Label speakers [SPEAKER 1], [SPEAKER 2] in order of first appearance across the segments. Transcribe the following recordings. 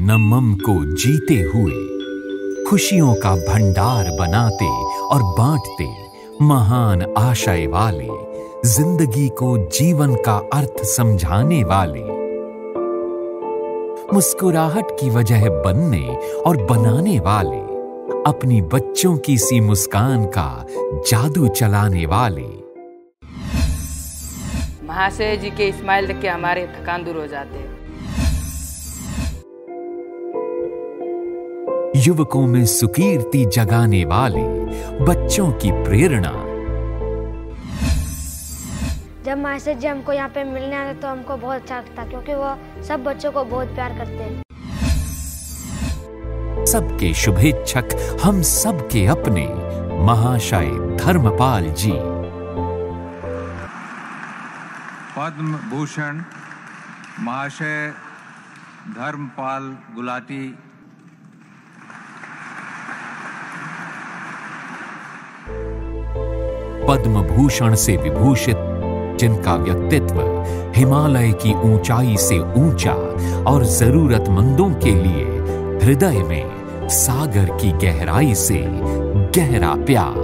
[SPEAKER 1] न मम को जीते हुए, खुशियों का भंडार बनाते और बांटते, महान आशय वाले, जिंदगी को जीवन का अर्थ समझाने वाले, मुस्कुराहट की वजह बनने और बनाने वाले, अपनी बच्चों की सी मुस्कान का जादू चलाने वाले।
[SPEAKER 2] महाशय जी के स्माइल देख के हमारे थकान दूर हो जाते हैं।
[SPEAKER 1] युवकों में सुकीर्ति जगाने वाले, बच्चों की प्रेरणा।
[SPEAKER 3] जब महाशय जी हमको यहाँ पे मिलने आते तो हमको बहुत अच्छा लगता, क्योंकि वो सब बच्चों को बहुत प्यार करते हैं।
[SPEAKER 1] सबके शुभेच्छक हम सबके अपने महाशय धर्मपाल जी।
[SPEAKER 4] पद्म भूषण महाशय धर्मपाल गुलाटी।
[SPEAKER 1] पद्म भूषण से विभूषित, जिनका व्यक्तित्व हिमालय की ऊंचाई से ऊंचा और जरूरतमंदों के लिए हृदय में सागर की गहराई से गहरा प्यार।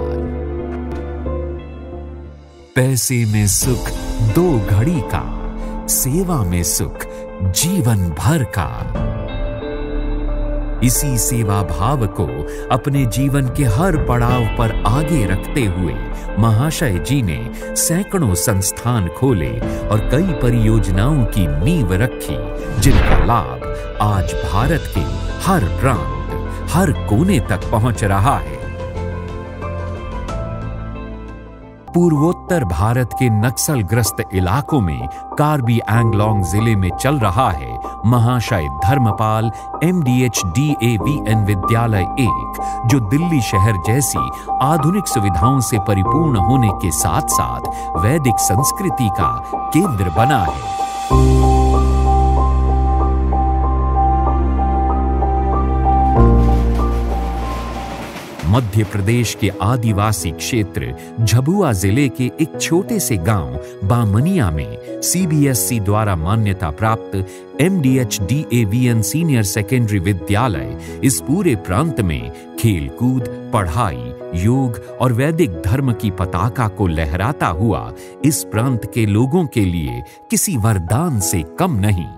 [SPEAKER 1] पैसे में सुख 2 घड़ी का, सेवा में सुख जीवन भर का। इसी सेवा भाव को अपने जीवन के हर पड़ाव पर आगे रखते हुए महाशय जी ने सैकड़ों संस्थान खोले और कई परियोजनाओं की नींव रखी, जिनका लाभ आज भारत के हर प्रांत, हर कोने तक पहुंच रहा है। पूर्वोत्तर भारत के नक्सलग्रस्त इलाकों में कार्बी एंगलोंग जिले में चल रहा है महाशय धर्मपाल MDHDAVN विद्यालय 1, जो दिल्ली शहर जैसी आधुनिक सुविधाओं से परिपूर्ण होने के साथ साथ वैदिक संस्कृति का केंद्र बना है। मध्य प्रदेश के आदिवासी क्षेत्र झबुआ जिले के एक छोटे से गांव बामनिया में CBSE द्वारा मान्यता प्राप्त MDHDAVN सीनियर सेकेंडरी विद्यालय इस पूरे प्रांत में खेलकूद, पढ़ाई, योग और वैदिक धर्म की पताका को लहराता हुआ इस प्रांत के लोगों के लिए किसी वरदान से कम नहीं।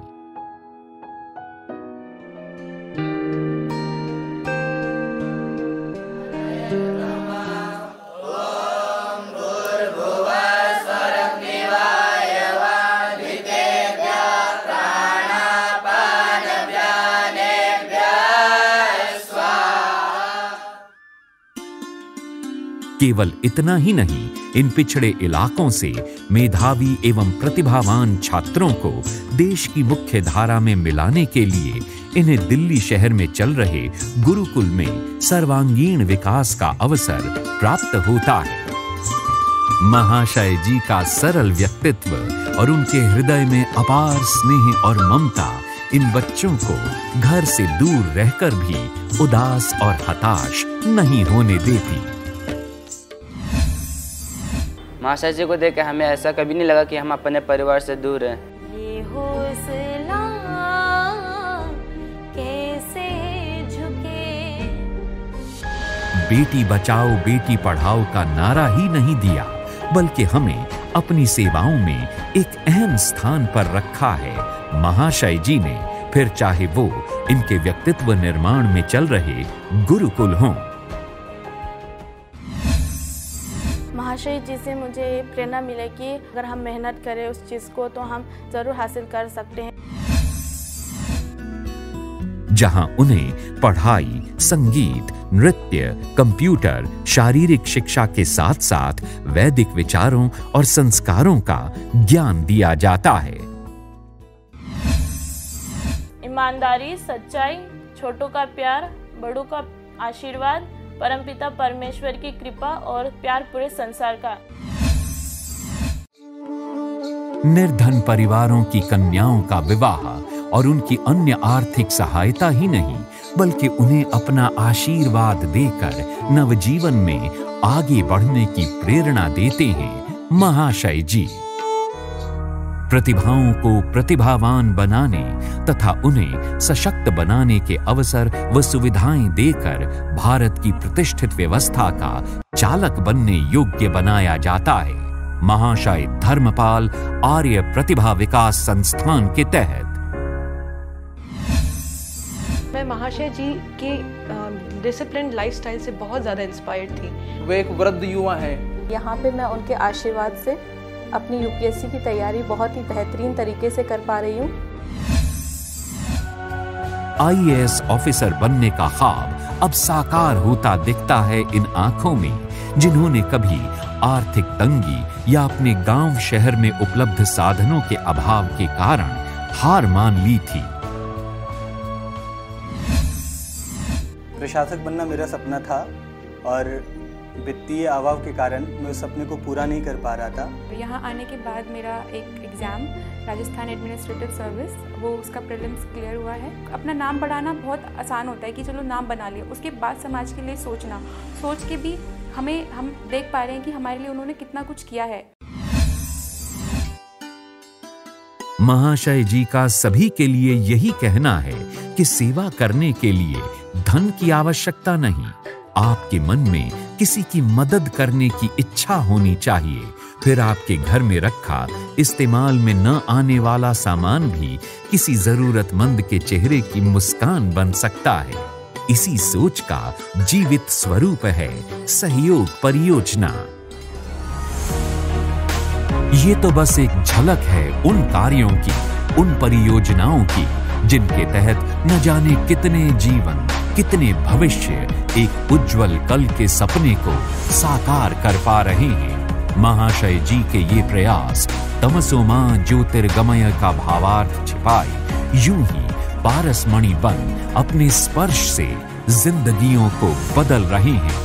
[SPEAKER 1] केवल इतना ही नहीं, इन पिछड़े इलाकों से मेधावी एवं प्रतिभावान छात्रों को देश की मुख्य धारा में मिलाने के लिए इन्हें दिल्ली शहर में चल रहे गुरुकुल में सर्वांगीण विकास का अवसर प्राप्त होता है। महाशय जी का सरल व्यक्तित्व और उनके हृदय में अपार स्नेह और ममता इन बच्चों को घर से दूर रहकर भी उदास और हताश नहीं होने देती।
[SPEAKER 2] महाशय जी को देख के हमें ऐसा कभी नहीं लगा कि हम अपने परिवार से दूर हैं।
[SPEAKER 3] ये हौसला कैसे झुके।
[SPEAKER 1] बेटी बचाओ बेटी पढ़ाओ का नारा ही नहीं दिया, बल्कि हमें अपनी सेवाओं में एक अहम स्थान पर रखा है महाशय जी ने, फिर चाहे वो इनके व्यक्तित्व निर्माण में चल रहे गुरुकुल हों।
[SPEAKER 5] महाशय जी से मुझे प्रेरणा मिले कि अगर हम मेहनत करें उस चीज़ को तो हम जरूर हासिल कर सकते हैं।
[SPEAKER 1] जहां उन्हें पढ़ाई, संगीत, नृत्य, कंप्यूटर, शारीरिक शिक्षा के साथ साथ वैदिक विचारों और संस्कारों का ज्ञान दिया जाता है।
[SPEAKER 5] ईमानदारी, सच्चाई, छोटों का प्यार, बड़ों का आशीर्वाद, परमपिता परमेश्वर की कृपा और प्यार पूरे संसार का।
[SPEAKER 1] निर्धन परिवारों की कन्याओं का विवाह और उनकी अन्य आर्थिक सहायता ही नहीं, बल्कि उन्हें अपना आशीर्वाद देकर नवजीवन में आगे बढ़ने की प्रेरणा देते हैं महाशय जी। प्रतिभाओं को प्रतिभावान बनाने तथा उन्हें सशक्त बनाने के अवसर व सुविधाएं देकर भारत की प्रतिष्ठित व्यवस्था का चालक बनने योग्य बनाया जाता है। महाशय धर्मपाल आर्य प्रतिभा विकास संस्थान के तहत।
[SPEAKER 6] मैं महाशय जी के डिसिप्लिन लाइफस्टाइल से बहुत ज़्यादा इंस्पायर्ड थी।
[SPEAKER 7] वे एक वृद्ध युवा हैं।
[SPEAKER 5] यहाँ पे मैं उनके आशीर्वाद से अपनी यूपीएससी की तैयारी बहुत ही बेहतरीन तरीके से कर पा रही हूँ।
[SPEAKER 1] आईएएस ऑफिसर बनने का ख्वाब अब साकार होता दिखता है इन आंखों में, जिन्होंने कभी आर्थिक तंगी या अपने गांव शहर में उपलब्ध साधनों के अभाव के कारण हार मान ली थी।
[SPEAKER 8] प्रशासक बनना मेरा सपना था और वित्तीय अभाव के कारण मैं उस सपने को पूरा नहीं कर पा रहा था।
[SPEAKER 9] यहाँ आने के बाद मेरा एक एग्ज़ाम राजस्थान एडमिनिस्ट्रेटिव सर्विस, वो उसका प्रीलिम्स क्लियर हुआ है। अपना नाम बढ़ाना बहुत आसान होता है कि चलो नाम बना लिया, उसके बाद समाज के लिए सोचना, सोच के भी हम देख पा रहे हैं कि हमारे लिए उन्होंने कितना कुछ किया है।
[SPEAKER 1] महाशय जी का सभी के लिए यही कहना है कि सेवा करने के लिए धन की आवश्यकता नहीं, आपके मन में किसी की मदद करने की इच्छा होनी चाहिए। फिर आपके घर में रखा इस्तेमाल में न आने वाला सामान भी किसी जरूरतमंद के चेहरे की मुस्कान बन सकता है। इसी सोच का जीवित स्वरूप है सहयोग परियोजना। ये तो बस एक झलक है उन कार्यों की, उन परियोजनाओं की जिनके तहत न जाने कितने जीवन, कितने भविष्य एक उज्जवल कल के सपने को साकार कर पा रहे हैं। महाशय जी के ये प्रयास तमसो मां ज्योतिर्गमय का भावार्थ छिपाए यूं ही पारसमणि बन अपने स्पर्श से जिंदगियों को बदल रहे हैं।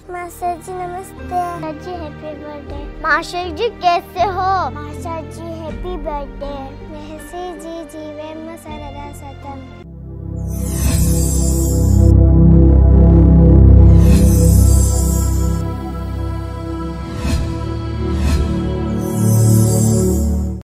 [SPEAKER 3] महाशय जी नमस्ते। जी हैप्पी बर्थडे। महाशय जी कैसे हो? महाशय जी हैप्पी बर्थडे। महर्षि जी जीवे में सरदा सतम।